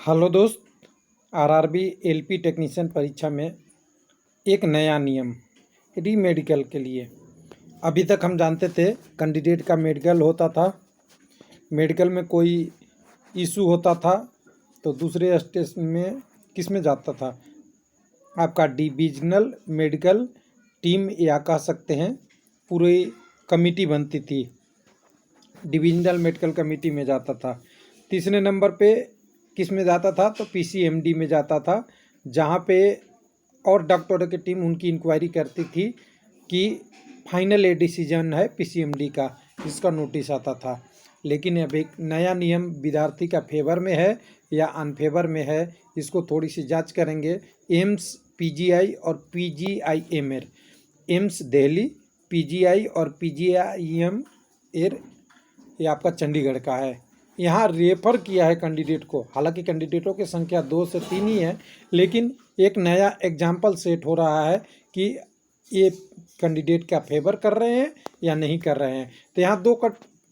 Hello दोस्त, RRB LP technician परीक्षा में एक नया नियम री मेडिकल के लिए। अभी तक हम जानते थे कैंडिडेट का मेडिकल होता था, मेडिकल में कोई इशू होता था तो दूसरे स्टेज में किस में जाता था, आपका डिविजनल मेडिकल टीम या कह सकते हैं पूरी कमेटी बनती थी, डिविजनल मेडिकल कमेटी में जाता था। तीसरे नंबर पे किस में जाता था तो पीसीएमडी में जाता था, जहाँ पे और डॉक्टरों की टीम उनकी इंक्वायरी करती थी कि फाइनल ये डिसीजन है पीसीएमडी का, जिसका नोटिस आता था। लेकिन अब एक नया नियम विद्यार्थी का फेवर में है या अनफेवर में है, इसको थोड़ी सी जांच करेंगे। एम्स पीजीआई और पीजीआईएमएर, एम्स दिल्ली, पीजीआई और पीजीआईएम एर ये आपका चंडीगढ़ का है। यहाँ रेफर किया है कैंडिडेट को, हालांकि कैंडिडेटों की संख्या 2 से 3 ही है, लेकिन एक नया एग्जाम्पल सेट हो रहा है कि ये कैंडिडेट का फेवर कर रहे हैं या नहीं कर रहे हैं। तो यहाँ 2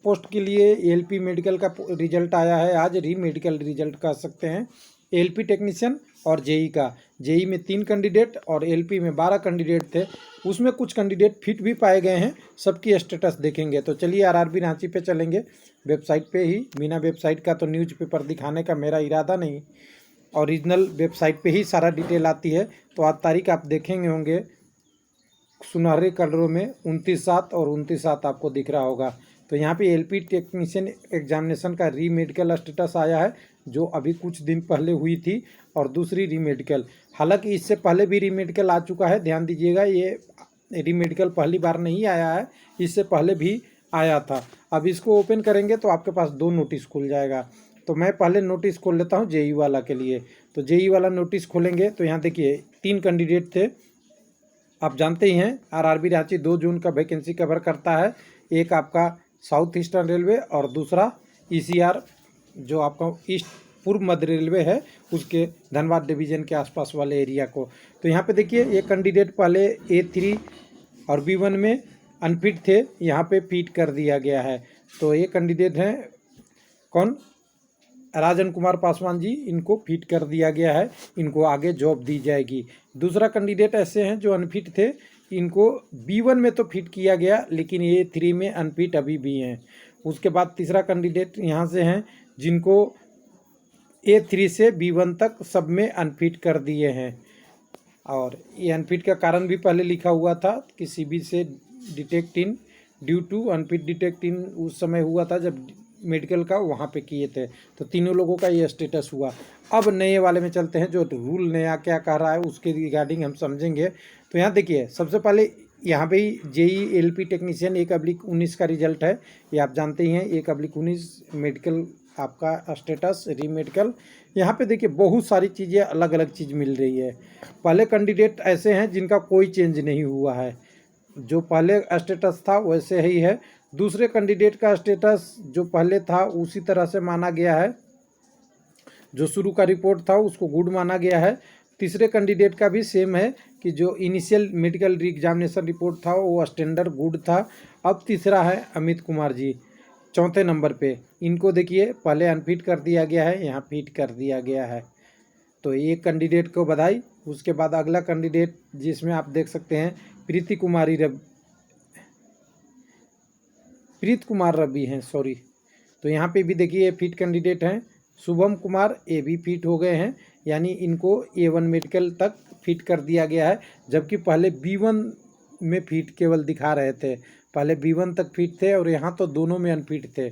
पोस्ट के लिए एलपी मेडिकल का रिजल्ट आया है आज, री मेडिकल रिजल्ट कह सकते हैं। एलपी टेक्नीशियन और जेई का, जेई में 3 कैंडिडेट और एलपी में 12 कैंडिडेट थे, उसमें कुछ कैंडिडेट फिट भी पाए गए हैं। सबकी स्टेटस देखेंगे। तो चलिए आरआरबी रांची पे चलेंगे, वेबसाइट पे ही। बिना वेबसाइट का तो न्यूज़पेपर दिखाने का मेरा इरादा नहीं, ओरिजिनल वेबसाइट पे ही सारा डिटेल आती है। तो आज तारीख आप देखेंगे होंगे सुनहरे कलरों में 29/7 और 29/7 आपको दिख रहा होगा। तो यहाँ पे एलपी टेक्नीशियन एग्जामिनेशन का री मेडिकल स्टेटस आया है, जो अभी कुछ दिन पहले हुई थी, और दूसरी री मेडिकल। हालांकि इससे पहले भी री मेडिकल आ चुका है, ध्यान दीजिएगा, ये री मेडिकल पहली बार नहीं आया है, इससे पहले भी आया था। अब इसको ओपन करेंगे तो आपके पास 2 नोटिस खुल जाएगा। तो मैं पहले नोटिस खोल लेता हूँ जेई वाला के लिए। तो जेई वाला नोटिस खोलेंगे तो यहाँ देखिए 3 कैंडिडेट थे। आप जानते ही हैं आरआरबी रांची 2 जून का वैकेंसी कवर करता है, एक आपका साउथ ईस्टर्न रेलवे और दूसरा ईसीआर जो आपका ईस्ट पूर्व मध्य रेलवे है, उसके धनबाद डिवीज़न के आसपास वाले एरिया को। तो यहाँ पे देखिए एक कैंडिडेट पहले A3 और B1 में अनफिट थे, यहाँ पे फिट कर दिया गया है। तो ये कैंडिडेट हैं कौन, राजन कुमार पासवान जी, इनको फिट कर दिया गया है, इनको आगे जॉब दी जाएगी। दूसरा कैंडिडेट ऐसे हैं जो अनफिट थे, इनको B1 में तो फिट किया गया, लेकिन A3 में अनफिट अभी भी हैं। उसके बाद तीसरा कैंडिडेट यहाँ से हैं जिनको A3 से B1 तक सब में अनफिट कर दिए हैं। और ये अनफिट का कारण भी पहले लिखा हुआ था कि सीबी से detecting due to unfit detecting उस समय हुआ था जब मेडिकल का वहाँ पे किए थे। तो तीनों लोगों का ये स्टेटस हुआ। अब नए वाले में चलते हैं, जो रूल नया क्या कह रहा है उसके रिगार्डिंग हम समझेंगे। तो यहाँ देखिए सबसे पहले यहाँ पे ही जेई एलपी टेक्नीशियन 1/19 का रिजल्ट है, ये आप जानते ही हैं। 1/19 मेडिकल आपका स्टेटस री मेडिकल। यहाँ पे देखिए बहुत सारी चीज़ें अलग अलग चीज़ मिल रही है। पहले कैंडिडेट ऐसे हैं जिनका कोई चेंज नहीं हुआ है, जो पहले स्टेटस था वैसे ही है। दूसरे कैंडिडेट का स्टेटस जो पहले था उसी तरह से माना गया है, जो शुरू का रिपोर्ट था उसको गुड माना गया है। तीसरे कैंडिडेट का भी सेम है कि जो इनिशियल मेडिकल एग्जामिनेशन रिपोर्ट था वो स्टैंडर्ड गुड था। अब तीसरा है अमित कुमार जी, चौथे नंबर पे। इनको देखिए पहले अनफिट कर दिया गया है, यहाँ फिट कर दिया गया है। तो एक कैंडिडेट को बधाई। उसके बाद अगला कैंडिडेट जिसमें आप देख सकते हैं प्रीत कुमार रवि हैं, सॉरी। तो यहाँ पे भी देखिए फिट कैंडिडेट हैं। शुभम कुमार ये भी फिट हो गए हैं, यानी इनको A1 मेडिकल तक फिट कर दिया गया है, जबकि पहले B1 में फिट केवल दिखा रहे थे। पहले B1 तक फिट थे और यहाँ तो दोनों में अनफिट थे,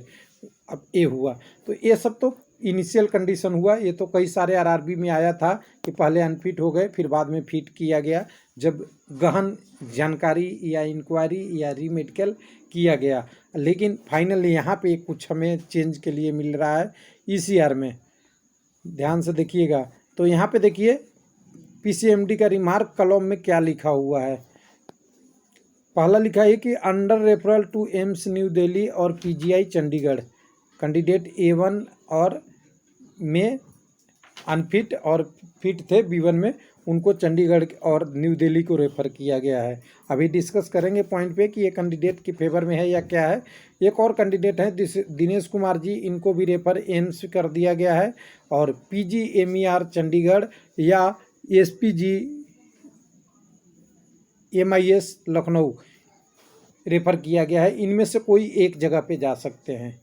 अब ए हुआ। तो ये सब तो इनिशियल कंडीशन हुआ। ये तो कई सारे आरआरबी में आया था कि पहले अनफिट हो गए फिर बाद में फिट किया गया, जब गहन जानकारी या इंक्वायरी या री मेडिकल किया गया। लेकिन फाइनली यहाँ पे कुछ हमें चेंज के लिए मिल रहा है ईसीआर में, ध्यान से देखिएगा। तो यहाँ पे देखिए पीसीएमडी का रिमार्क कॉलम में क्या लिखा हुआ है। पहला लिखा है कि under referral to AIIMS New Delhi और पीजीआई चंडीगढ़, कैंडिडेट A1 और में अनफिट और फिट थे B1 में, उनको चंडीगढ़ और न्यू दिल्ली को रेफ़र किया गया है। अभी डिस्कस करेंगे पॉइंट पे कि ये कैंडिडेट के फेवर में है या क्या है। एक और कैंडिडेट हैं दिनेश कुमार जी, इनको भी रेफ़र एम्स कर दिया गया है और PGMER चंडीगढ़ या SPG MIS लखनऊ रेफ़र किया गया है। इनमें से कोई एक जगह पे जा सकते हैं।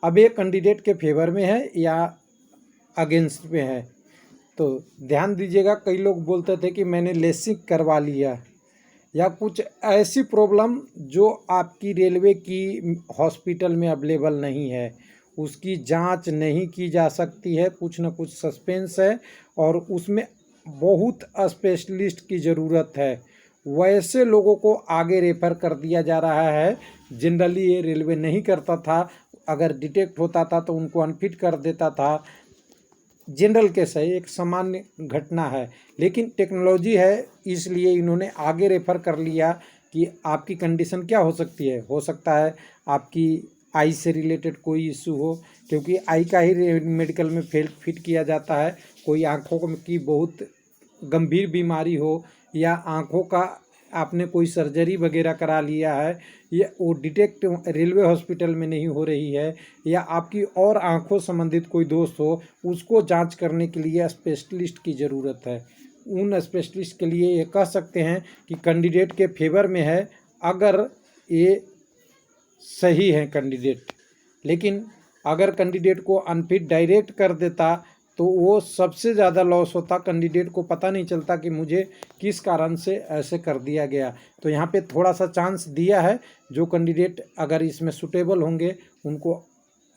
अब एक कैंडिडेट के फेवर में है या अगेंस्ट में है, तो ध्यान दीजिएगा। कई लोग बोलते थे कि मैंने लेसिक करवा लिया या कुछ ऐसी प्रॉब्लम जो आपकी रेलवे की हॉस्पिटल में अवेलेबल नहीं है, उसकी जांच नहीं की जा सकती है, कुछ न कुछ सस्पेंस है और उसमें बहुत स्पेशलिस्ट की ज़रूरत है, वैसे लोगों को आगे रेफ़र कर दिया जा रहा है। जनरली ये रेलवे नहीं करता था, अगर डिटेक्ट होता था तो उनको अनफिट कर देता था। जनरल केस है, एक सामान्य घटना है, लेकिन टेक्नोलॉजी है इसलिए इन्होंने आगे रेफ़र कर लिया कि आपकी कंडीशन क्या हो सकती है। हो सकता है आपकी आई से रिलेटेड कोई इशू हो, क्योंकि आई का ही मेडिकल में फिट किया जाता है। कोई आँखों की बहुत गंभीर बीमारी हो या आँखों का आपने कोई सर्जरी वगैरह करा लिया है, ये वो डिटेक्ट रेलवे हॉस्पिटल में नहीं हो रही है, या आपकी और आँखों संबंधित कोई दोष हो, उसको जांच करने के लिए स्पेशलिस्ट की ज़रूरत है। उन स्पेशलिस्ट के लिए ये कह सकते हैं कि कैंडिडेट के फेवर में है अगर ये सही है कैंडिडेट। लेकिन अगर कैंडिडेट को अनफिट डायरेक्ट कर देता तो वो सबसे ज़्यादा लॉस होता, कैंडिडेट को पता नहीं चलता कि मुझे किस कारण से ऐसे कर दिया गया। तो यहाँ पे थोड़ा सा चांस दिया है, जो कैंडिडेट अगर इसमें सूटेबल होंगे उनको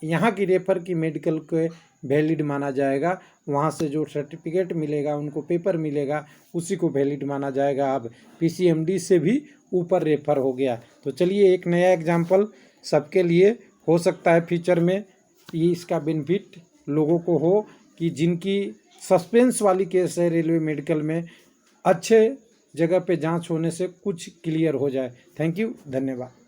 यहाँ की रेफ़र की मेडिकल के वैलिड माना जाएगा, वहाँ से जो सर्टिफिकेट मिलेगा, उनको पेपर मिलेगा, उसी को वैलिड माना जाएगा। अब PCMD से भी ऊपर रेफ़र हो गया। तो चलिए एक नया एग्जाम्पल सबके लिए हो सकता है फ्यूचर में ये इसका बेनिफिट लोगों को हो कि जिनकी सस्पेंस वाली केस है रेलवे मेडिकल में, अच्छे जगह पे जांच होने से कुछ क्लियर हो जाए। थैंक यू, धन्यवाद।